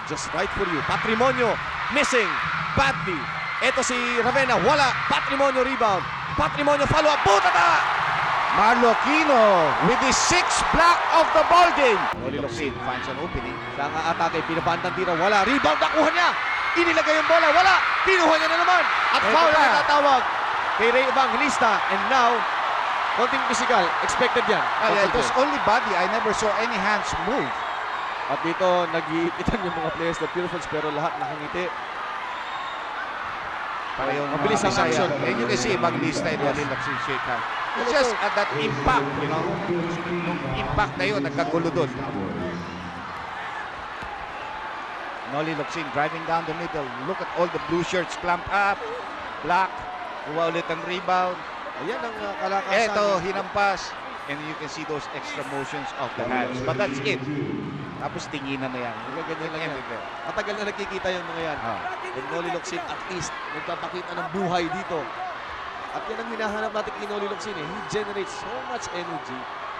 just right for you. Patrimonio, missing, badly. Ito si Ravenna, wala. Patrimonio rebound. Patrimonio follow-up, butata! Marlo Aquino with his 6th block of the ball game. Noli Locsin finds an opening. Sa atake, pinapantang tira, wala. Rebound, nakuha niya. Inilagay yung bola, wala. Pinuha niya na naman. At Ito foul pa. na tatawag kay Ray Evangelista. And now, konting physical, expected yan. It was only body. I never saw any hands move. At dito, nag-iipitan yung mga players ng Purefoils pero lahat nakangiti. Para yung Mabilis ang Bisaya. action. And you can see Evangelista and Noli Locsin shake hand. It's just at that impact, you know. Nung impact na yun, nagkagulo doon. Noli Locsin driving down the middle. Look at all the blue shirts clamp up. Black. Kuha ulit ang rebound. Ayan ang kalakasan. Eto, hinampas. And you can see those extra motions of the hands. But that's it. Tapos tinginan na yan. Ganyan lang yan. Matagal na nakikita yung mga yan. And Noli Locsin at least nagpapakita ng buhay dito. At yan ang hinahanap natin kay Noli Locsin. He generates so much energy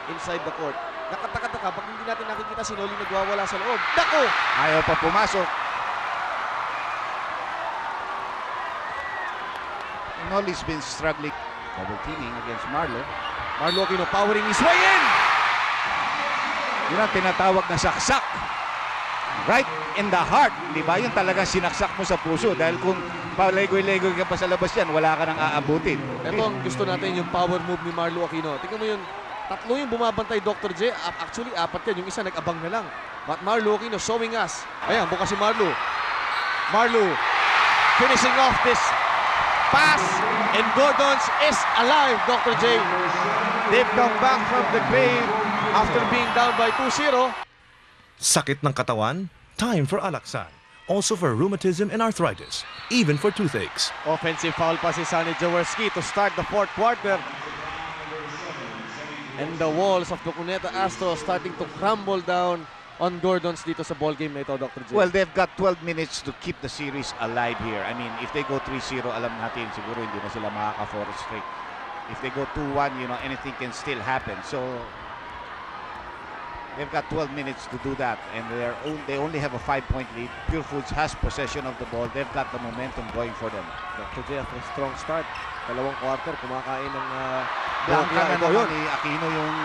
inside the court. Nakataka-taka pag hindi natin nakikita si Noli nagwawala sa loob. Dako! Ayaw pa pumasok. Noli's been struggling. Double teaming against Marlo. Marlo Aquino powering his way in! Yun ang tinatawag na saksak. Right in the heart. Di ba? Yung talagang sinaksak mo sa puso. Dahil kung palegoy-legoy ka pa sa labas yan, wala ka nang aabutin. Ito ang gusto natin, yung power move ni Marlo Aquino. Tingnan mo yun, tatlo yung bumabantay Dr. J. Actually, apat yan. Yung isa nag-abang na lang. But Marlo Aquino showing us. Ayan, bukas si Marlo. Marlo finishing off this pass. And Gordon's is alive, Dr. J. They've come back from the grave after being down by 2-0. Sakit ng katawan? Time for Alaxan. Also for rheumatism and arthritis, even for toothaches. Offensive foul pa si Sonny Jaworski to start the fourth quarter. And the walls of the Cuneta Astros starting to crumble down on Gordon's dito sa ball game na ito, Dr. J. Well, they've got 12 minutes to keep the series alive here. I mean, if they go 3-0, alam natin, siguro hindi na sila makaka-4 straight. If they go 2-1, you know, anything can still happen. So, they've got 12 minutes to do that. And they only have a 5-point lead. Purefoils has possession of the ball. They've got the momentum going for them. Dr. J, after a strong start, dalawang quarter, kumakain ng Blanca na ito naman yun. ni Aquino yung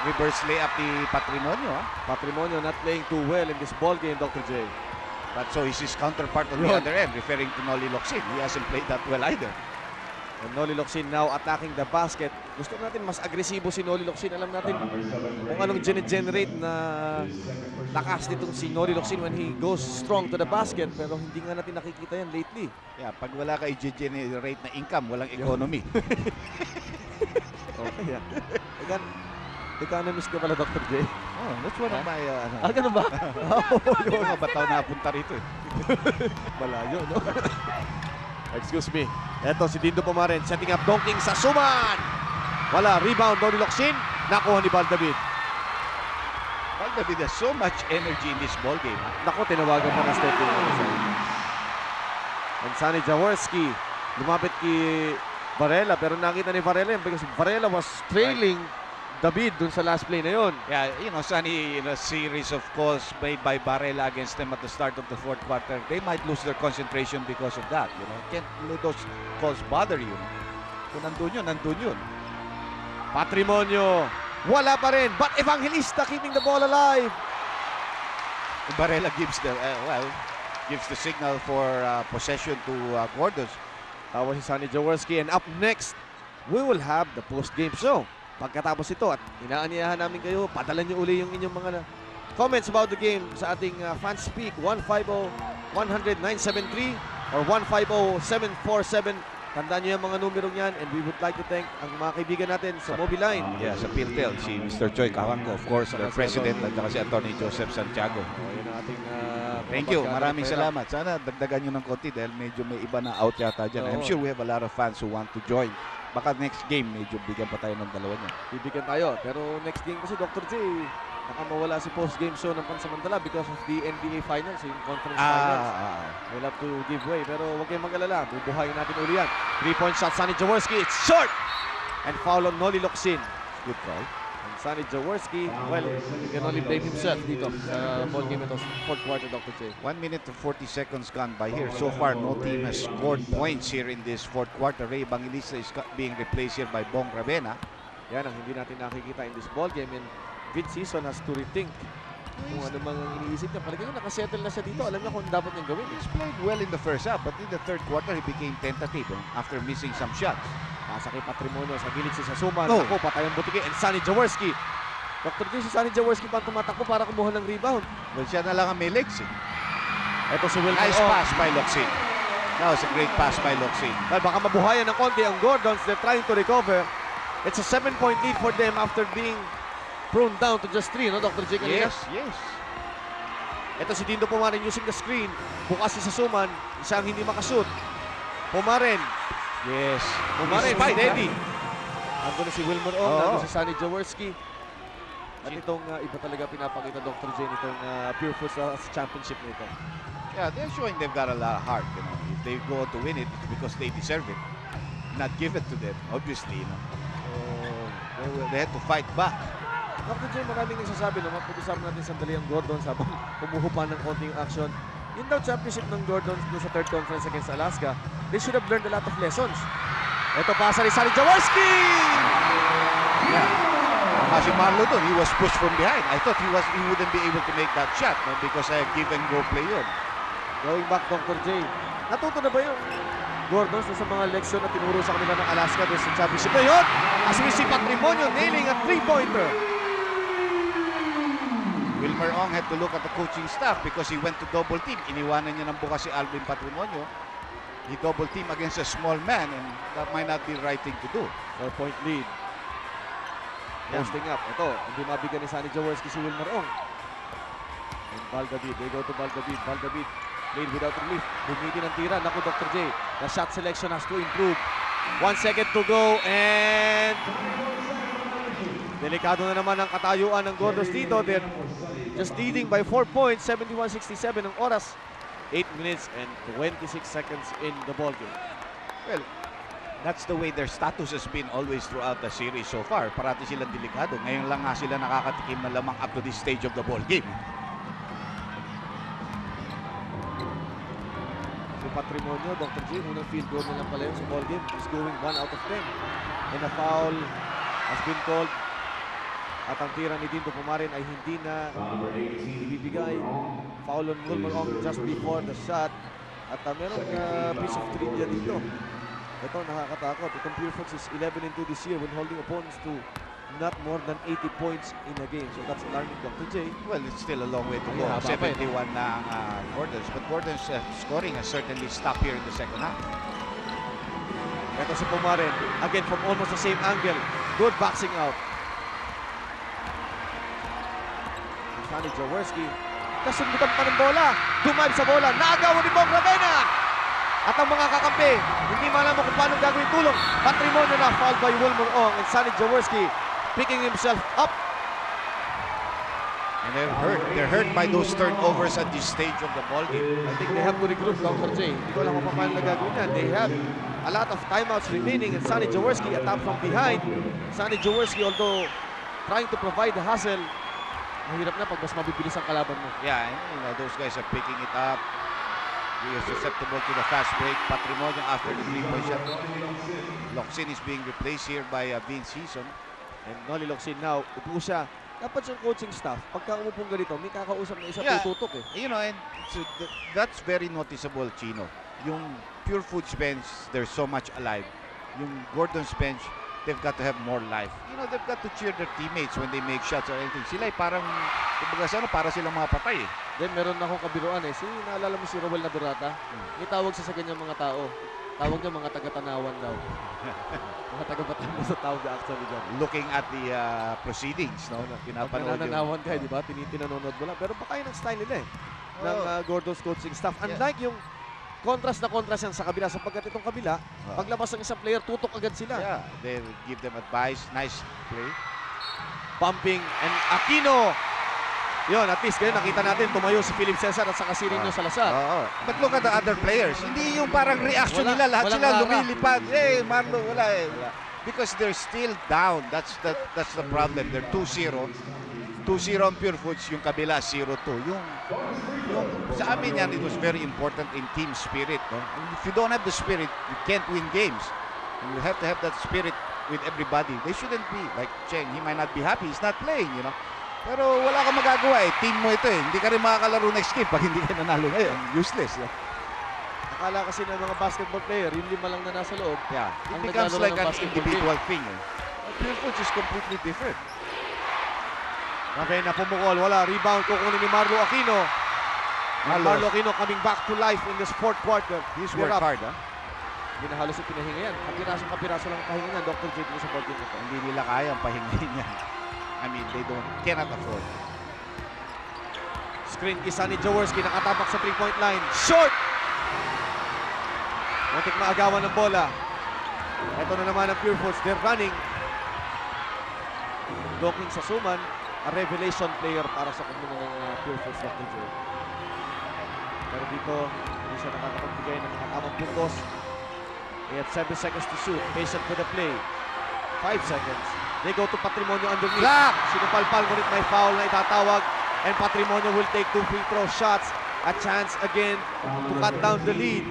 reverse layup ni Patrimonio. Patrimonio not playing too well in this ball game, Dr. J. But so is his counterpart on the Yun. other end, referring to Noli Locsin. He hasn't played that well either. And Noli Locsin now attacking the basket. Gusto natin mas agresibo si Noli Locsin. Alam natin kung anong generate na lakas nitong si Noli Locsin when he goes strong to the basket. Pero hindi nga natin nakikita yan lately. Yeah, pag wala ka i-generate na income, walang economy. Okay, yeah. Economist ka pala, Dr. J. Oh, that's one of my Ganun ba? yung mga bataw na punta rito. Malayo, no? Excuse me. Eto si Dindo Pumaren setting up donking sa Suman. Wala. Rebound, Noli Locsin. Nakuha ni Baldavid. Baldavid has so much energy in this ball game. Naku, tinawagan pa na stepping. And Sonny Jaworski lumapit kay Varela, pero nakita ni Varela yun because Varela was trailing David dun sa last play na yun. Yeah, you know, Sunny, in a series of calls made by Varela against them at the start of the fourth quarter, they might lose their concentration because of that. You know, can't let those calls bother you. Kung nandun yun. Patrimonio, wala pa rin. But Evangelista keeping the ball alive. Varela gives the signal for possession to Gordon. Tawa si Sonny Jaworski. And up next, we will have the post-game show. Pagkatapos ito at inaanyayahan namin kayo, padalan nyo uli yung inyong mga comments about the game sa ating FanSpeak 150-100-973 or 150-747. Tandaan nyo yung mga numerong yan and we would like to thank ang mga kaibigan natin sa Mobiline. Yeah, sa PhilTel, si Mr. Joy Carango, of course, the president, at saka si Attorney Joseph Santiago. Yun ang ating Thank you. Maraming salamat. Sana dagdagan nyo ng konti dahil medyo may iba na out yata dyan. I'm sure we have a lot of fans who want to join. Baka next game, medyo bigyan pa tayo ng dalawa niya. Bibigyan tayo. Pero next game kasi Dr. J, baka mawala si post-game show ng pansamantala because of the NBA Finals, yung conference finals. We'll have to give way. Pero huwag kayong mag-alala. Bubuhayin natin uli yan. 3-point shot, Sonny Jaworski. It's short! And foul on Noli Locsin. Good call. And Sonny Jaworski, well, he can only blame himself dito sa ball game ito, fourth quarter, Dr. J. 1 minute to 40 seconds gone by here. So far, no team has scored points here in this fourth quarter. Ray Evangelista is being replaced here by Bong Ravena. Yan ang hindi natin nakikita in this ball game, and Vince Season has to rethink kung ano mang iniisip niya. Palagi ko nakasettle na siya dito. Alam niya kung ano dapat niyang gawin. He's played well in the first half, but in the third quarter, he became tentative after missing some shots. Pasa kay Patrimonio sa gilid si Sasuman. Oh. Ako, patay ang butiki. And Sonny Jaworski. Dr. J, si Sonny Jaworski pa tumatakbo para kumuha ng rebound. Well, siya na lang ang may legs. Ito si Wilmer Nice Ong. pass by Locsin. That was a great pass by Locsin. Well, baka mabuhayan ng konti ang Gordons. They're trying to recover. It's a 7-point lead for them after being prone down to just 3, no, Dr. J? Kanina? Yes, yes. Ito si Dindo Pumarin using the screen. Bukas si Sasuman. Isang hindi makashoot. Pumarin. Yes. Pumarin, Despite steady. Ando na si Wilmer Ong, Oo. ando si Sonny Jaworski. At itong iba talaga pinapakita Dr. J nitong Pure Foods sa championship nito. Yeah, they're showing they've got a lot of heart. You know, if they go to win it, it's because they deserve it, not give it to them. Obviously, you know. They had to fight back. Dr. J, maraming nagsasabi, no, mapag-usapan natin sandali ang Gordons habang humuhupa ng konting action. Yun daw championship ng Gordons doon sa third conference against Alaska. They should have learned a lot of lessons. Ito pasa ni Sonny Jaworski! Yeah. Si Marlo doon, he was pushed from behind. I thought he wouldn't be able to make that shot, no, because I give and go play yun. Going back, Dr. J. Natuto na ba yung Gordons sa mga leksyon na tinuro sa kanila ng Alaska doon sa championship na yun? Asumi si Patrimonio nailing a three-pointer. Wilmer Ong had to look at the coaching staff because he went to double team. Iniwanan niya ng bukas si Alvin Patrimonio. He double team against a small man, and that might not be the right thing to do. 4-point lead. Posting up. Ito, hindi mabigyan ni Sonny Jaworski si Wilmer Ong. And Valdavid. They go to Valdavid. Valdavid played without relief. Bumiti ng tira. Naku, Dr. J. The shot selection has to improve. 1 second to go. And delikado na naman ang katayuan ng Gordons dito. They're just leading by 4 points. 71-67 ang oras. 8 minutes and 26 seconds in the ballgame. Well, that's the way their status has been always throughout the series so far. Parati silang delikado. Ngayon lang nga sila nakakatikim na lamang up to this stage of the ball game. Si Patrimonio, Dr. J, unang field goal na lang pala yun sa ball game. He's going 1 out of 10. And a foul has been called. At ang tira ni Dindo Pumarin ay hindi na ibibigay. Foul on Wilmer Ong just before the shot. At merong piece of trivia dito. Ito, nakakatakot. Itong Pure Foods is 11-2 this year when holding opponents to not more than 80 points in a game. So that's alarming, Dr. J. Well, it's still a long way to go. Yeah, 71 na ang Gordons. But Gordons scoring has certainly stopped here in the second half. Ito si Pumarin. Again, from almost the same angle. Good boxing out. Sonny Jaworski. Kasundutan pa ng bola. Dumive sa bola. Naagawan ni Bong Ravena. At ang mga kakampi, hindi malaman kung paano gagawin tulong. Patrimonio na fouled by Wilmer Ong and Sonny Jaworski picking himself up. And they're hurt by those turnovers at this stage of the ball game. I think they have to regroup, Dr. J. Hindi ko alam kung paano na gagawin yan. They have a lot of timeouts remaining and Sonny Jaworski attack from behind. Sonny Jaworski, although trying to provide the hustle, mahirap na pag mas mabibilis ang kalaban mo. Yeah, and, you know, those guys are picking it up. He is susceptible to the fast break. Patrimonio after the three-point shot. Locsin is being replaced here by Vince Season. And Noli Locsin now, upo siya. Dapat siyang coaching staff, pagka umupong ganito, may kakausap na isa tututok eh. You know, and so that's very noticeable, Chino. Yung Pure Foods bench, they're so much alive. Yung Gordon's bench, they've got to have more life. You know, they've got to cheer their teammates when they make shots or anything. Sila ay parang, kumbaga sana, para silang mga patay eh. Then meron na akong kabiruan eh. Naalala mo si Rowel Nadurata? May tawag siya sa ganyang mga tao. Tawag niya mga taga-Tanawan daw. Mga taga-Batangas sa tawag actually dyan. Looking at the proceedings, no? Na Pag pinapanood yung... nananawan ka, di ba? Tinanonood mo lang. Pero baka yun ang style nila eh. Ng Gordon's coaching staff. Unlike yung contrast na contrast yan sa kabila. Sapagkat itong kabila, paglabas ng isang player, tutok agad sila. Yeah, they give them advice. Nice play. Pumping and Aquino. Yun, at least ganyan nakita natin tumayo si Philip Cesar at saka si Rino Salazar. But look at the other players. Hindi yung parang reaction Wala, nila. Lahat walang sila rara. lumilipad. Eh, Marlo, wala eh. because they're still down. That's the problem. They're 2-0. 2-0 ang Pure Foods, yung kabila 0-2. Yung sa amin yan, it was very important in team spirit. No? If you don't have the spirit, you can't win games. And you have to have that spirit with everybody. They shouldn't be like Cheng. He might not be happy. He's not playing, you know. Pero wala kang magagawa eh. Team mo ito eh. Hindi ka rin makakalaro next game pag hindi ka nanalo ngayon. Useless. Yeah. Akala kasi ng mga basketball player, yung 5 lang na nasa loob. Yeah. Ang It becomes naglalaro like ng an basketball individual thing. Eh. Pure Foods is completely different. Ravena pumukol, wala. Rebound kukunin ni Marlo Aquino. And Marlo Aquino coming back to life in this fourth quarter. He's They're worked up. hard, ha? Hindi na halos yung pinahinga yan. Kapiraso lang ang pahinga niyan, Dr. J, dito sa ball game ito. Hindi nila kaya ang pahingahin niya. I mean, they cannot afford. Screen isa ni Jaworski, nakatapak sa 3-point line. Short! Muntik maagawan ng bola. Ito na naman ang Pure Foods. They're running. Docking sa Suman, a revelation player para sa kanya ng Pure Foods, Dr. J. Pero dito, hindi siya nakakapagbigay ng mga tamang puntos. They have 7 seconds to shoot. Patient for the play. 5 seconds. They go to Patrimonio underneath. Black! Sinupalpal, ngunit may foul na itatawag. And Patrimonio will take 2 free throw shots. A chance again to cut down the lead.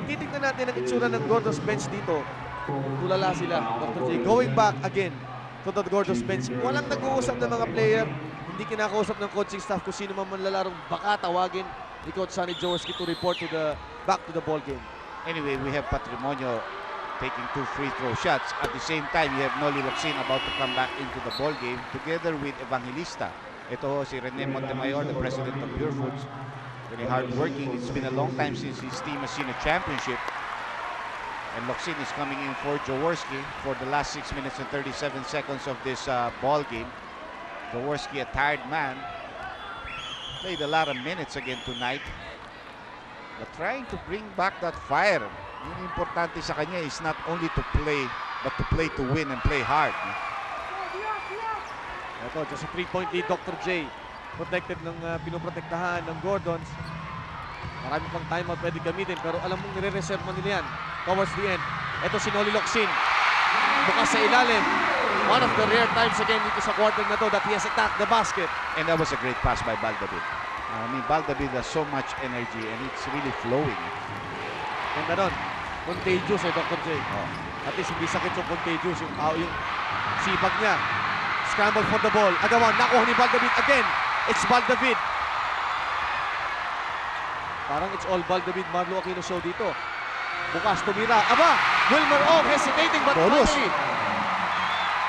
Titignan natin ang itsura ng Gordo's bench dito. Tulala sila, Dr. J. Going back again to the Gordo's bench. Walang nag-uusap ng mga player. Hindi kinakausap ng coaching staff kung sino man manlalarong baka tawagin ni Coach Sonny Jaworski to report to the back to the ball game. Anyway, we have Patrimonio taking 2 free throw shots. At the same time, you have Noli Locsin about to come back into the ball game together with Evangelista. Ito si Rene Montemayor, the president of Pure Foods. Very hard-working. It's been a long time since his team has seen a championship. And Locsin is coming in for Jaworski for the last 6 minutes and 37 seconds of this ball game. Jaworski, a tired man. Played a lot of minutes again tonight. But trying to bring back that fire. Yung importante sa kanya is not only to play, but to play to win and play hard. Ito, just a 3-point lead, Dr. J. Protected ng pinoprotektahan ng Gordons. Marami pang timeout pwede gamitin, pero alam mong nire-reserve man nila yan towards the end. Ito si Noli Locsin. Bukas sa ilalim. One of the rare times again dito sa quarter na to that he has attacked the basket. And that was a great pass by Baldavid. I mean, Baldavid has so much energy and it's really flowing. Ganda nun. Contagious Dr. J. At least hindi sakit yung contagious, yung sipag niya. Scramble for the ball. Agawan, nakuha ni Baldavid again. It's Baldavid. Parang it's all Baldavid Marlo Aquino show dito. Bukas tumira. Aba! Wilmer Ong hesitating but Bonus. finally.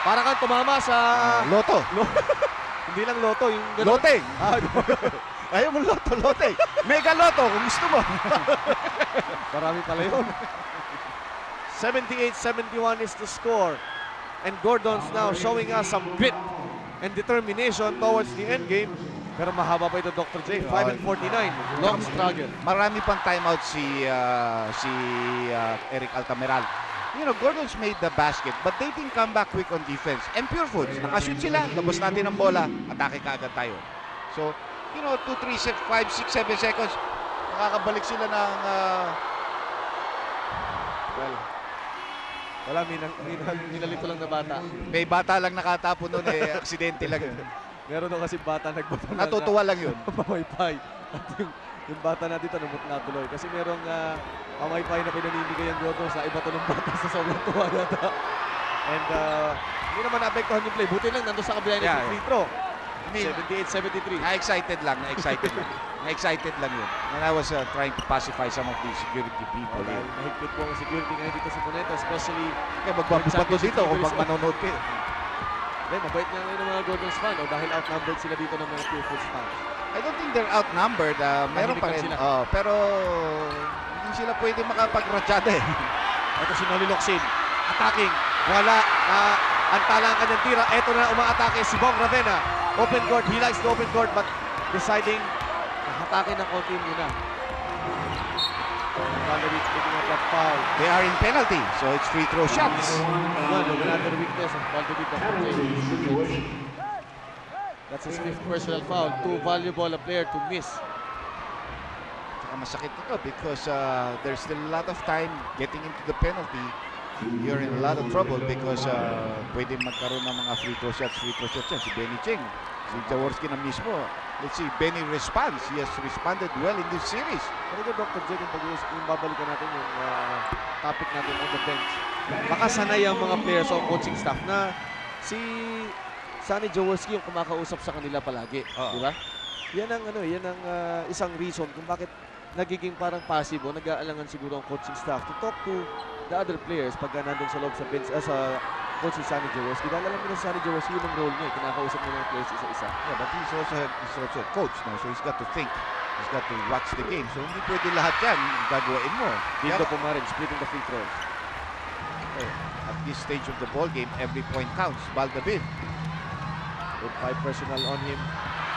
Parang kang tumama sa... Loto. Hindi lang loto. Yung Loteng. Ayaw mo loto, Loteng. Mega Loto kung gusto mo. Marami pala yun. 78-71 is the score. And Gordon's now showing us some grit and determination towards the end game. Pero mahaba pa ito, Dr. J. 5 and 49. Long struggle. Marami pang timeout si Eric Altameral. You know, Gordon's made the basket, but they didn't come back quick on defense. And Pure Foods, nakashoot sila, labas natin ang bola, atake kaagad tayo. So, you know, 2, 3, 5, 6, 7 seconds, nakakabalik sila ng... Wala, minalito lang na bata. May bata lang nakatapon nun eh, aksidente lang yun. Meron daw kasi bata nagbato na Natutuwa lang yun. pamaypay. At yung bata na dito namut na tuloy. Kasi merong pamaypay na pinanimigay ang Gordon sa iba to ng bata sa sobrang tuwa yata. And hindi naman naapektuhan yung play. Buti lang nandun sa kabila ng free throw. 78-73. Na-excited lang. Na-excited lang yun. And I was trying to pacify some of the security people here. Mahigpit po ang security ngayon dito sa Cuneta, especially Kaya magbabato dito kung pag manonood kayo. Hindi, mabait nga ngayon ng mga Gordon's fan dahil outnumbered sila dito ng mga Pure Foods fans. I don't think they're outnumbered. Meron pa rin. Sila. Pero hindi sila pwede makapag-radyada eh. Ito si Noli Locsin. Attacking. Wala. Antala ang kanyang tira. Ito na umaatake si Bong Ravena. Open court. He likes the open court but deciding atake ng konti muna. Baldavid picking up that foul. They are in penalty. So it's free throw shots. Another weakness of Baldavid. That's his 5th personal foul. Too valuable a player to miss. Masakit ito because there's still a lot of time getting into the penalty. you're in a lot of trouble because pwede magkaroon ng mga free throw shots yan. Si Benny Cheng, si Jaworski na mismo. Let's see, Benny responds. He has responded well in this series. Talaga, Dr. J, yung babalikan natin yung topic natin on the bench. Baka sanay ang mga players o coaching staff na si Sonny Jaworski yung kumakausap sa kanila palagi. Di ba? Yan ang, isang reason kung bakit nagiging parang passive o nag-aalangan siguro ang coaching staff to talk to the other players pagka nandun sa loob sa bench, sa coach si Sonny Jaworski. Dahil alam mo na si Sonny Jaworski, yun ang role niya. Kinakausap niya ng players isa-isa. Yeah, but he's also a coach now, so he's got to think. He's got to watch the game. So hindi pwede lahat yan gagawin mo. Dito Pumarin, splitting the free throws. At this stage of the ball game, every point counts. Baldavid. With 5 personal on him.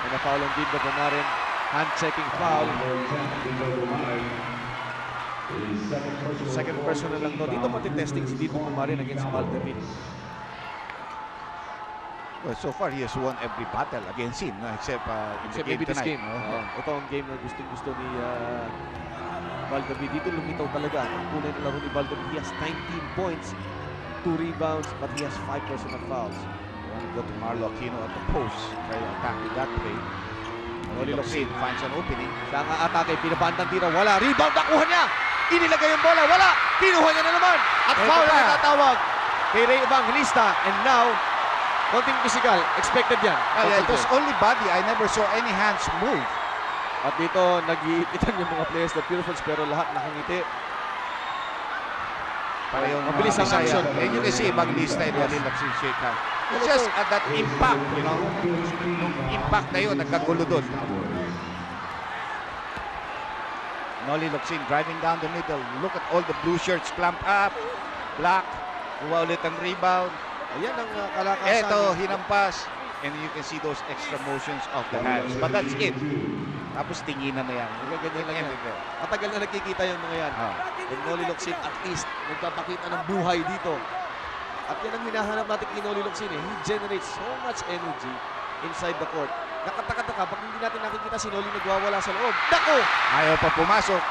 And a foul on Dito Pumarin. Hand-checking foul. Second personal lang to. Dito pati testing si Dito Pumarin against Baldavid. Well, so far he has won every battle against him, no? except in the game maybe this tonight. game. Ito ang game na gustong-gusto ni Baldavid. Dito lumitaw talaga. Ang kulay na laro ni Baldavid. He has 19 points, 2 rebounds, but he has 5 personal fouls. You want to go to Marlo Aquino at the post. Try to attack with that play. Noli Locsin finds an opening. Siya nga atake, pinapantang tira, wala. Rebound, nakuha niya! Inilagay yung bola, wala! Kinuha niya na naman! At foul na natatawag kay Ray Evangelista. And now, konting physical, expected yan. Yeah, it was only body. I never saw any hands move. At dito, nag-iipitan yung mga players na Pureforce pero lahat nakangiti. Parehong mabilis ang action. And you can see Evangelista and Noli Locsin shake hands. It's just that impact, you know. Nung impact na yun, nagkagulo doon. Noli Locsin driving down the middle. Look at all the blue shirts clamp up. Black. Kuha ulit ang rebound. Ayan ang kalakasan. Eto, hinampas. And you can see those extra motions of the hands. But that's it. Tapos tinginan na yan. Ganyan lang yan. Matagal na nakikita yung mga yan. And Noli Locsin at least nagpapakita ng buhay dito. At yan ang hinahanap natin kay Noli Locsin. He generates so much energy inside the court. Nakataka-taka, pag hindi natin nakikita si Noli nagwawala sa loob. Nako! Ayaw pa pumasok.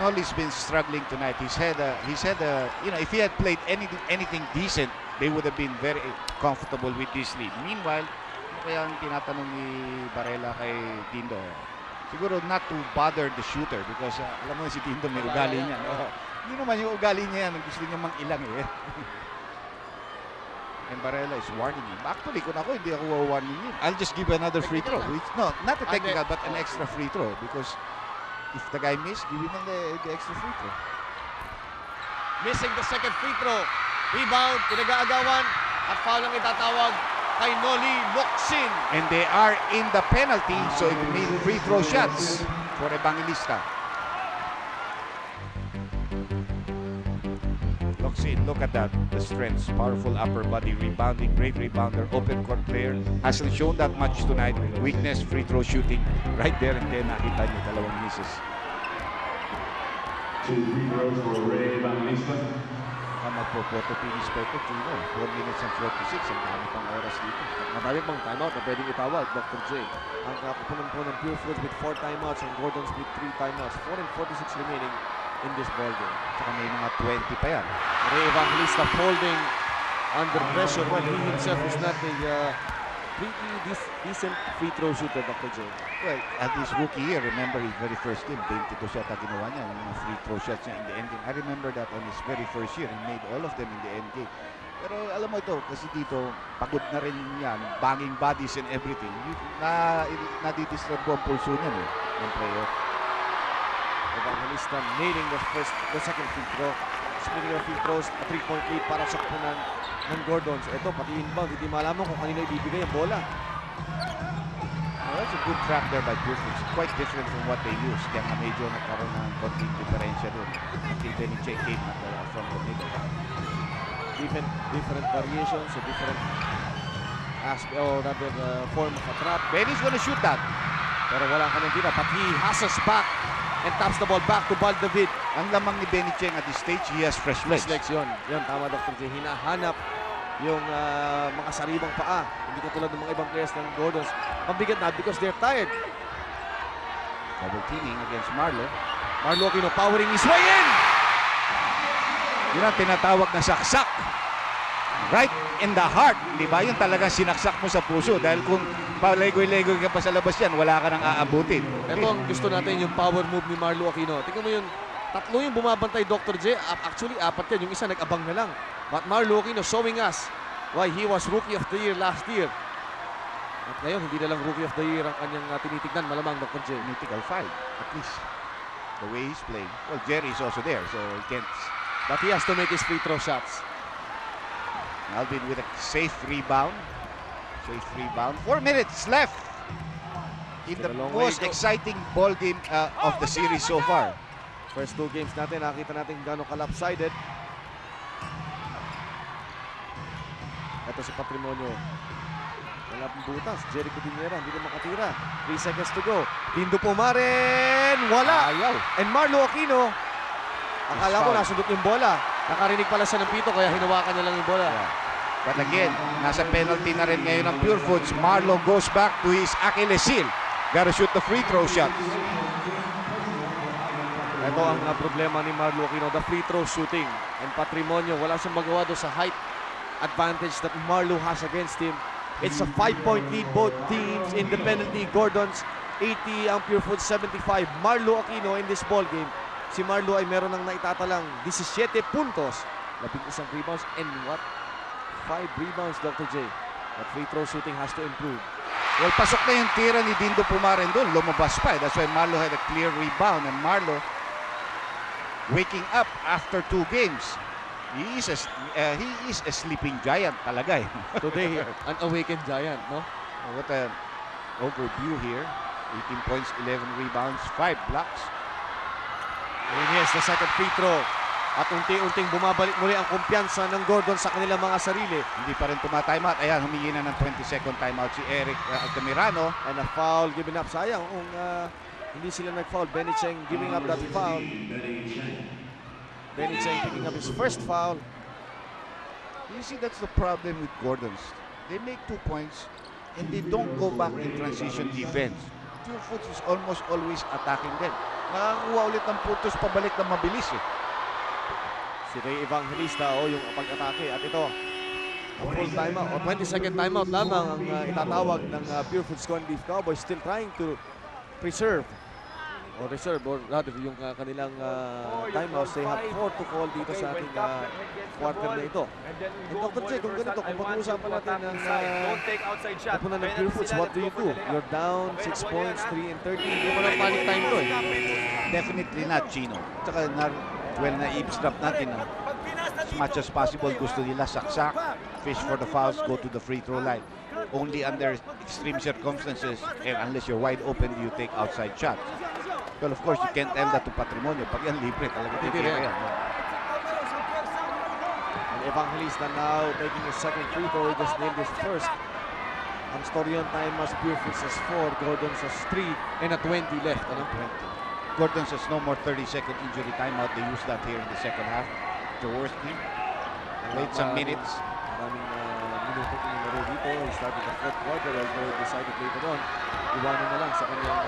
Noli's been struggling tonight. He's had you know, if he had played anything decent, they would have been very comfortable with this lead. Meanwhile, kaya ang tinatanong ni Barela kay Dindo, siguro not to bother the shooter because alam mo si Dindo may ugali niya. No? Hindi naman yung ugali niya yan. Gusto niya mang-ilang eh. And Barela is warning him. Actually, kung ako, hindi ako warning him. I'll just give another free throw. No, not a technical, but an extra free throw because if the guy miss, give him the extra free throw. Missing the second free throw. Rebound, pinag-aagawan. At foul ang itatawag kay Noli Locsin. And they are in the penalty, so it means free throw shots for Evangelista. Locsin, look at that. The strengths, powerful upper body, rebounding, great rebounder, open court player. Hasn't shown that much tonight. Weakness, free throw shooting. Right there and then nakita niyo dalawang misses. 2 free throws for Ray Evangelista. Magpo-photo finish pa ito, 4 minutes and 46. Ang dami pang oras dito. Marami pang timeout na pwedeng itawag, Dr. J. Ang kakupunan po ng Pureforce with 4 timeouts and Gordon's with 3 timeouts. 4 and 46 remaining in this ball game. Saka may mga 20 pa yan. Ray Evangelista folding under pressure when he himself is not a pretty decent free throw shooter, Dr. J. Well, at his rookie year, remember his very first game, 22 siya ginawa niya, yung mga free throw shots niya in the end game. I remember that on his very first year, he made all of them in the end game. Pero alam mo ito, kasi dito, pagod na rin yan, banging bodies and everything. Nadidisturb ang pulso niyan eh, ng player. Evangelista nailing the second free throw. Speaking of free throws, a 3-point lead para sa kupunan ng Gordons. Ito, pati inbound, hindi malaman kung kanina ibibigay ang bola. That's a good trap there by Pureforce. Quite different from what they used. Kaya nga medyo nagkaroon ng konting diferensya doon. Until Benny Cheng came from the middle. Different variations, a different aspect, or rather form of a trap. Benny's gonna shoot that. Pero wala ka nang tira, but he hustles back and taps the ball back to Baldavid. Ang lamang ni Benny Cheng at this stage, he has fresh legs. Fresh legs yun. Yun, tama Dr. J. Hinahanap yung mga saribang paa. Hindi katulad ng mga ibang players ng Gordons. Mabigat na because they're tired. Double teaming against Marlo. Marlo Aquino powering his way in! Yun ang tinatawag na saksak. Right in the heart. Di ba? Yung talagang sinaksak mo sa puso. Dahil kung palegoy-legoy ka pa sa labas yan, wala ka nang aabutin. Ito ang gusto natin, yung power move ni Marlo Aquino. Tingnan mo yun, tatlo yung bumabantay Dr. J. Actually, apat yan. Yung isa nag-abang na lang. But Marlo Aquino showing us why he was Rookie of the Year last year. At ngayon, hindi na lang Rookie of the Year ang kanyang tinitignan. Malamang, Dr. J. Mythical 5, at least. The way he's playing. Well, Jerry is also there, so he can't. But he has to make his free throw shots. Alvin with a safe rebound. Safe rebound. 4 minutes left in the Still a long way most to go. exciting ball game of the series so far. First two games natin, nakita natin gano'ng kalopsided. Ito si Patrimonio. Wala pong butas. Jericho Dinera, hindi na makatira. 3 seconds to go. Dindo Pumaren, wala. Ayaw. And Marlo Aquino, akala ko Foul. nasundot yung bola. Nakarinig pala siya ng pito, kaya hinawakan niya lang yung bola. Yeah. But again, nasa penalty na rin ngayon ang Pure Foods. Marlo goes back to his Achilles heel. Gotta shoot the free throw shot. Ito ang problema ni Marlo Aquino, the free throw shooting. And Patrimonio, wala siyang magawa doon sa height advantage that Marlo has against him. It's a 5-point lead, both teams in the penalty. Gordon's 80, ang Pure Foods 75. Marlo Aquino in this ball game. Si Marlo ay meron ng naitatalang 17 puntos, 11 rebounds, and what? 5 rebounds, Dr. J. But free throw shooting has to improve. Well, pasok na yung tira ni Dindo Pumaren doon. Lumabas pa. That's why Marlo had a clear rebound. And Marlo waking up after 2 games. He is a sleeping giant talaga eh. Today, an awakened giant, no? What an overview here. 18 points, 11 rebounds, 5 blocks. And yes, the second free throw. At unti-unting bumabalik muli ang kumpiyansa ng Gordon sa kanilang mga sarili. Hindi pa rin tuma-timeout. Ayan, humingi na ng 20-second timeout si Eric Altamirano. And a foul given up. Sayang kung hindi sila nag-foul. Benny Cheng giving up that foul. Benny Cheng picking up his first foul. You see, that's the problem with Gordons. They make 2 points and they don't go back in transition defense. Pure Foods is almost always attacking them. Nakakuha ulit ng putos pabalik na mabilis eh. Si Ray Evangelista o yung pag-atake. At ito, full timeout o 20-second timeout lamang ang itatawag ng Pure Foods Corned Beef Cowboys, still trying to preserve or reserve or rather yung kanilang timeouts. They have 4 to call dito sa ating quarter na ito. And Dr. J, kung ganito, kung pag-uusapan natin ng kapunan ng Pure Foods, what do you do? You're down 6 points, 3 and 13. Hindi mo lang panic time to eh. Definitely not, Chino. Tsaka na-eavesdrop natin. As much as possible, gusto nila saksak, fish for the fouls, go to the free throw line. Only under extreme circumstances, and unless you're wide open, you take outside shots. Well, of course, you can't tell that to Patrimonio. Pag yan libre, talaga Hindi titira rin. yan. And Evangelista now taking his second free throw. He just nailed his first. Ang story on time as Pure Foods has 4, Gordon's has 3, and a 20 left. Ano? 20. Gordon says no more 30-second injury timeout. They used that here in the second half. Jaworski played some minutes. Maraming minuto pinilaro dito. He started the fourth quarter, although he decided later on, iwanan na lang sa kanyang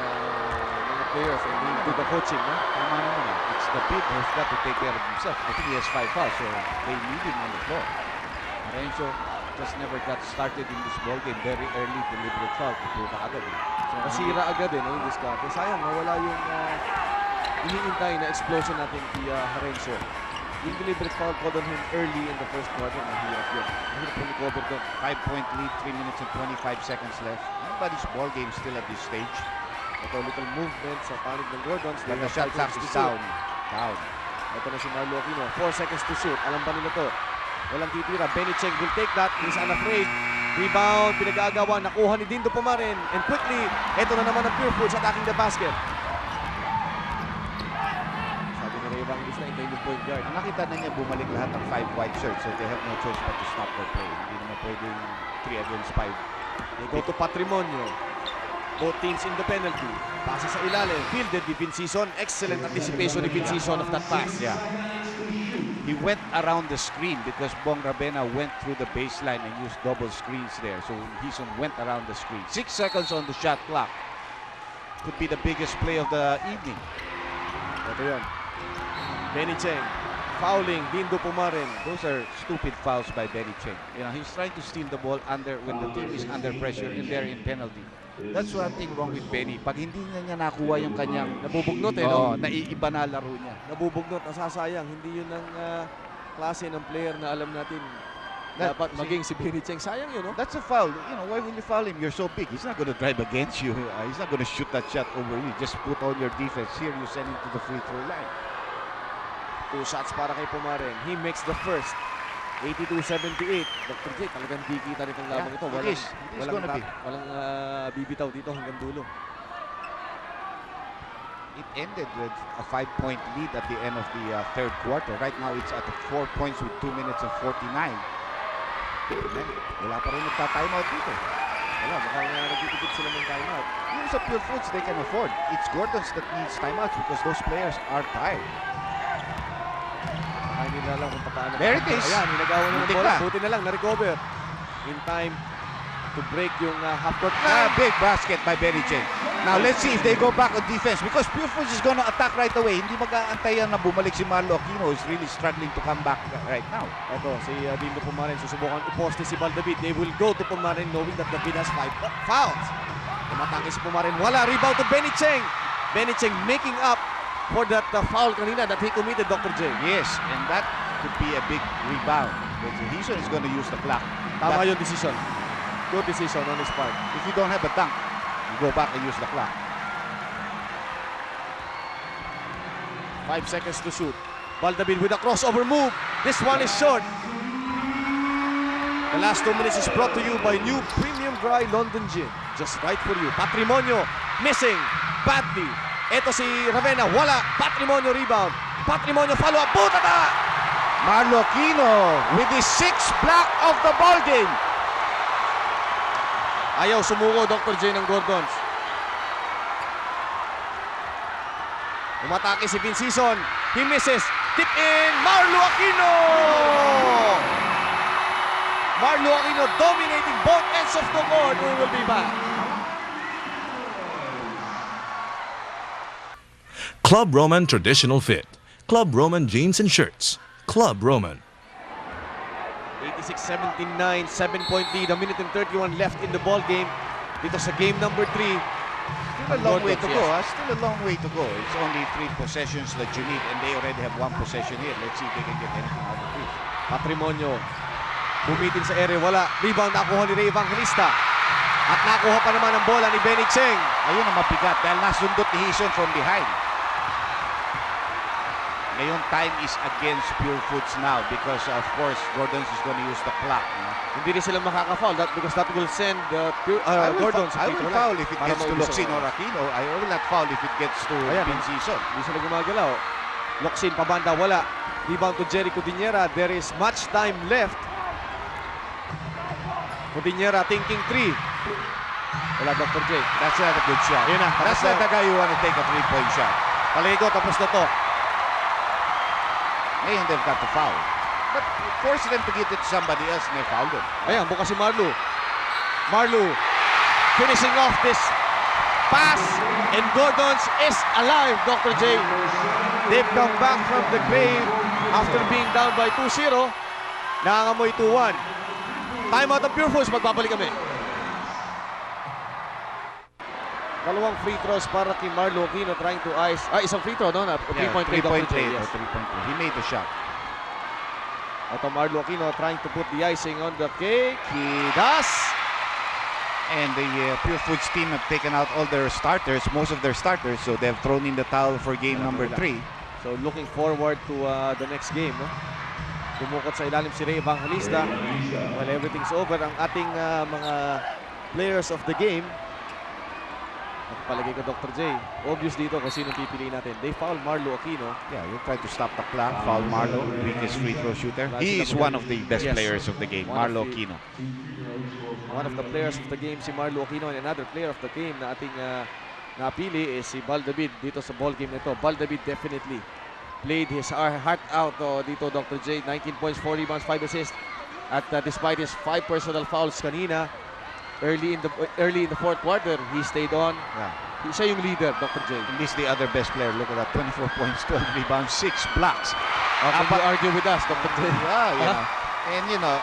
mga players and he'll do the coaching. No? Tama naman eh. It's the big who's got to take care of himself. I think he has 5 fouls, so they need him on the floor. Marenzo just never got started in this ball game. Very early deliberate foul. Pupunta agad eh. So, Nasira agad eh, no, yung diskarte. Sayang, nawala yung iniintay na explosion natin kay Harencio. Yung deliberate foul called on him early in the first quarter, mahirap yun. Mahirap po ni-cover doon. 5-point lead, 3 minutes and 25 seconds left. Anybody's ball game still at this stage. Ito, little movement sa panig ng Gordons. But the shot clock is down. Down. Ito na si Marlo Aquino. 4 seconds to shoot. Alam ba nila to? Walang titira. Benny Cheng will take that. He's unafraid. Rebound. Pinag-aagawa. Nakuha ni Dindo Pumaren. And quickly, ito na naman ang Pure Foods attacking the basket. Sabi ni Ray Evangelista, hintayin yung point guard. Nakita na niya bumalik lahat ng 5 white shirts, so they have no choice but to stop their play. Hindi naman pwedeng 3 against 5. They go to Patrimonio. Both teams in the penalty. Pasa sa ilalim. Fielded ni Vincison. Excellent anticipation ni Vincison of that pass. Yeah. He went around the screen because Bong Rabena went through the baseline and used double screens there. So Hison went around the screen. 6 seconds on the shot clock. could be the biggest play of the evening. Ito yun. Benny Cheng. Fouling. Dindo Pumarin. Those are stupid fouls by Benny Cheng. You know, he's trying to steal the ball when the team is under pressure and they're in penalty. That's one thing wrong with Benny. Pag hindi niya nakuha yung kanyang Nabubugnot no? naiiba na laro niya. Nabubugnot, nasasayang. Hindi yun ang klase ng player na alam natin dapat maging si Benny Cheng. Sayang yun, no? That's a foul. You know, why will you foul him? You're so big. He's not going to drive against you. He's not going to shoot that shot over you. Just put on your defense. Here, you send him to the free throw line. 2 shots para kay Pumarin. He makes the first. 82-78. Dr. J, talagang di kita nitong labang ito. It is gonna be. Walang bibitaw dito hanggang dulo. It ended with a 5-point lead at the end of the third quarter. Right now, it's at 4 points with 2 minutes and 49. Wala pa rin nagta-timeout dito. Wala, mukhang nagtitipid sila ng timeout. Yung sa Pure Foods, they can afford. It's Gordon's that needs timeouts because those players are tired. Ay, hindi na lang kung paano. There it is. Ayan, nilagawan na ng Muntik bola. na. Buti na lang, na-recover. In time to break yung half-court. Big basket by Benny Cheng. Now, let's see if they go back on defense because Pure Foods is gonna attack right away. Hindi mag-aantayan na bumalik si Marlo Aquino who's really struggling to come back right now. Ito, si Dindo Pumarin susubukan uposte si Baldavid. They will go to Pumarin knowing that David has 5 fouls. Tumatake si Pumarin. Wala. Rebound to Benny Cheng. Benny Cheng making up for that foul kanina that he committed, Dr. J. Yes, and that could be a big rebound. Hison is gonna use the clock. Tama yung decision. Good decision on his part. If you don't have a dunk, you go back and use the clock. 5 seconds to shoot. Baldavid with a crossover move. This one is short. The last 2 minutes is brought to you by new Premium Dry London Gin. Just right for you. Patrimonio missing badly. Ito si Ravenna. Wala. Patrimonio rebound. Patrimonio follow-up. Putata! Marlo Aquino with his 6th block of the ball game. Ayaw sumuko, Dr. J ng Gordons. Umatake si Vince Sison. He misses. Tip in. Marlo Aquino! Marlo Aquino dominating both ends of the court. We will be back. Club Roman Traditional Fit. Club Roman Jeans and Shirts. Club Roman. 86-79, 7-point lead. A minute and 31 left in the ball game. Dito sa game number 3. Still a long way to go. Still a long way to go. It's only 3 possessions that you need and they already have 1 possession here. Let's see if they can get anything out of this. Patrimonio. Bumitin sa ere. Wala. Rebound nakuha ni Ray Evangelista. At nakuha pa naman ang bola ni Benny Cheng. Ayun ang mabigat dahil nasundot ni Hison from behind. Ngayon, time is against Pure Foods now because, of course, Gordon's is going to use the clock. No? Hindi rin sila makaka-foul because that will send Gordon's. I will foul if it gets to Locsin or Aquino. I will not foul if it gets to Vincison. Hindi sila gumagalaw. Locsin, pabanda, wala. Rebound to Jericho Diniera. There is much time left. Diniera thinking 3. Wala, Dr. J. That's not a good shot. Yun na. That's not the guy you want to take a 3-point shot. Paligo, tapos na to. Ngayon, they've got to foul. But force them to get it to somebody else and they fouled them. Ayan, bukas si Marlo. Marlo finishing off this pass. And Gordon's is alive, Dr. J. They've come back from the grave after being down by 2-0. Nangangamoy 2-1. Timeout ng Pure Foods. Magbabalik kami. Dalawang free throws para kay Marlo Aquino trying to ice. Isang free throw, no? 3-point play, Dr. J. Yes. 3-point play. He made the shot. Ito Marlo Aquino trying to put the icing on the cake. He does. And the Pure Foods team have taken out all their starters, most of their starters, so they've thrown in the towel for game number 3. So looking forward to the next game, no? Dumukot sa ilalim si Ray Evangelista. While everything's over, ang ating mga players of the game, at palagay ko Dr. J, obvious dito kung sino pipiliin natin. They foul Marlo Aquino. Yeah, you try to stop the clock, foul Marlo, weakest free throw shooter. He is one of the best players of the game, Marlo Aquino. One of the players of the game si Marlo Aquino, and another player of the game na ating napili is si Baldavid dito sa ball game nito. Baldavid definitely played his heart out dito, Dr. J. 19 points, 4 rebounds, 5 assists. At despite his 5 personal fouls kanina, early in the fourth quarter, he stayed on. Yeah. Siya yung leader, Dr. J. At least the other best player. Look at that, 24 points, 12 rebounds, 6 blocks. Can you argue with us, Dr. J? Yeah, you know. And you know,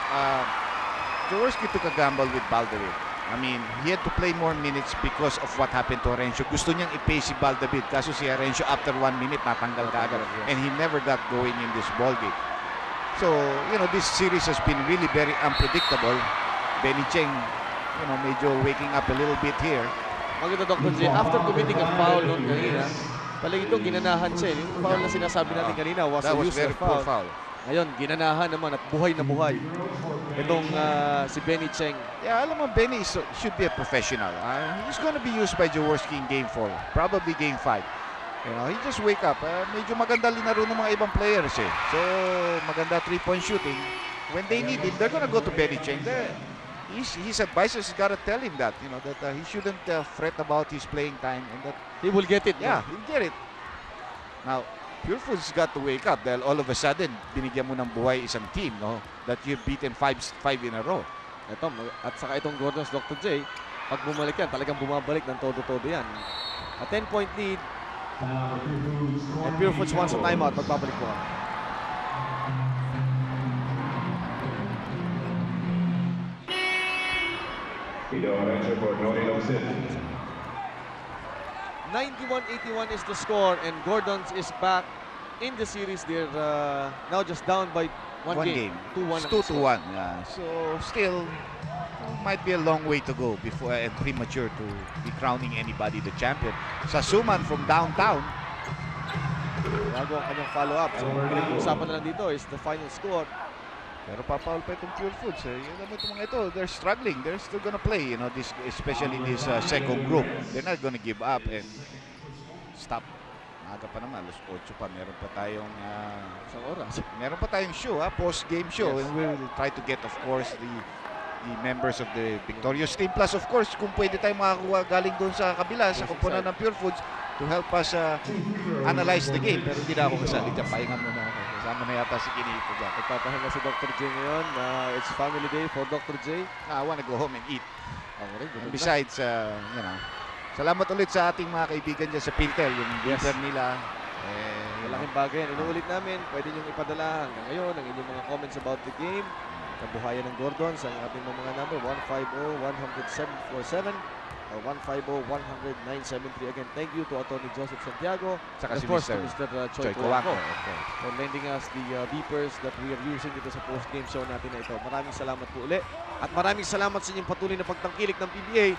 Jaworski took a gamble with Baldavid. I mean, he had to play more minutes because of what happened to Arencio. Gusto niyang i-pay si Baldavid, kaso si Arencio after 1 minute natanggal ka agad. And he never got going in this ballgame. So, you know, this series has been really very unpredictable. Benny Cheng, you know, medyo waking up a little bit here. Maganda, Dr. J. After committing a foul noon kanina, palagi itong ginanahan siya. Yung foul na sinasabi natin kanina was That a was very useless poor foul. foul. Ngayon, ginanahan naman at buhay na buhay. Itong si Benny Cheng. Yeah, alam mo, Benny should be a professional. He's gonna be used by Jaworski in Game 4, probably Game 5. You know, he just wake up. Medyo maganda linaro ng mga ibang players eh. So, maganda 3-point shooting. When they need him, they're gonna go to Benny Cheng. His advisors gotta tell him that, you know, that he shouldn't fret about his playing time and that, He will get it. yeah, he'll get it. Now, Pure Foods got to wake up dahil all of a sudden, binigyan mo ng buhay isang team, no? That you've beaten 5 in a row. Ito, at saka itong Gordons, Dr. J, pag bumalik yan, talagang bumabalik ng todo-todo yan. A 10-point lead. And Pure Foods wants a timeout. Magbabalik po kami. Ido Arencio for Noel Oxid. 91-81 is the score, and Gordons is back in the series. They're now just down by one game. 2-1. It's 2-1. Yeah. So still, might be a long way to go before and premature to be crowning anybody the champion. Sasuman from downtown. Bago ang kanyang follow-up. So, pinag-uusapan na lang dito is the final score. Pero papaul pa itong Pure Foods. Yung mga ito, they're struggling. They're still gonna play, you know, this, especially this second group. They're not gonna give up and stop. Maaga pa naman, alas 8 pa. Meron pa tayong Isang oras. meron pa tayong show, post-game show. Yes. And we'll try to get, of course, the members of the victorious team. Plus, of course, kung pwede tayong makakuha galing doon sa kabila, sa koponan ng Pure Foods, to help us analyze the game. Pero hindi na ako kasali dyan. Pahinga muna ako. Kasama na yata si Kinito dyan. Nagpapahinga si Dr. J ngayon. It's family day for Dr. J. I wanna go home and eat. Ako rin. And besides, you know, salamat ulit sa ating mga kaibigan dyan sa Pintel. Yung beeper nila. Malaking bagay yan. Inuulit namin, pwede niyong ipadala hanggang ngayon ang inyong mga comments about the game. Kabuhayan ng Gordons, ang ating mga number 150-100-747 or 150-100-973. Again, thank you to Attorney Joseph Santiago. Saka and si of course, to Mr. Mr. Choi Coaco. Coaco for lending us the beepers that we are using dito sa post-game show natin na ito. Maraming salamat po uli. At maraming salamat sa inyong patuloy na pagtangkilik ng PBA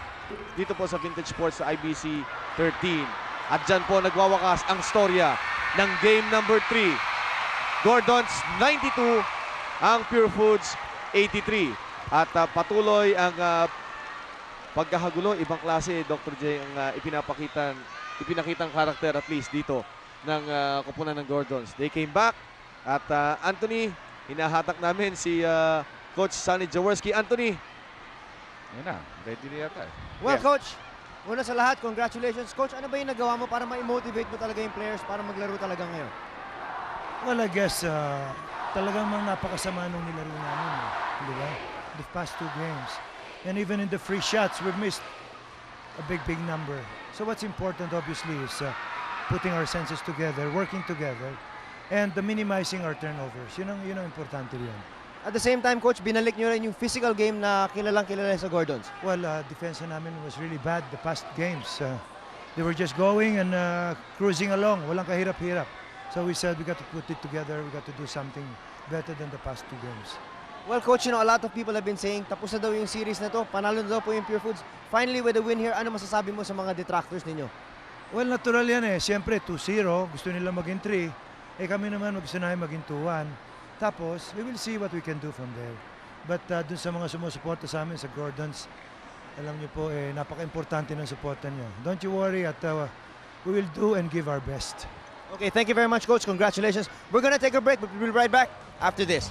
dito po sa Vintage Sports sa IBC 13. At dyan po nagwawakas ang storya ng game number 3. Gordons 92, ang Pure Foods 83. At patuloy ang pagkahagulo, ibang klase, Dr. J, ang ipinakitang karakter at least dito ng koponan ng Gordons. They came back at Anthony, hinahatak namin si Coach Sonny Jaworski. Anthony. Yan na, ready na yata. Well, Coach, una sa lahat, congratulations. Coach, ano ba yung nagawa mo para ma-motivate mo talaga yung players para maglaro talaga ngayon? Well, I guess talagang mga napakasama nung nilaro namin. Di ba? The past 2 games. And even in the free shots, we've missed a big number. So what's important, obviously, is putting our senses together, working together, and minimizing our turnovers. Yun ang importante yun. At the same time, Coach, binalik nyo rin yung physical game na kilalang kilala sa Gordons. Well, defense namin was really bad the past games. They were just going and cruising along. Walang kahirap-hirap. So we said we got to put it together. We got to do something better than the past 2 games. Well, Coach, a lot of people have been saying tapos na daw yung series na to, panalo na daw po yung Pure Foods. Finally, with a win here, ano masasabi mo sa mga detractors ninyo? Well, natural yan eh. Siyempre, 2-0. Gusto nila maging 3. Eh kami naman gusto namin maging 2-1. Tapos, we will see what we can do from there. But dun sa mga sumusuporta sa amin, sa Gordons, alam niyo po, napaka-importante ng suporta niyo. Don't you worry at we will do and give our best. Okay, thank you very much, Coach. Congratulations. We're gonna take a break, but we'll be right back after this.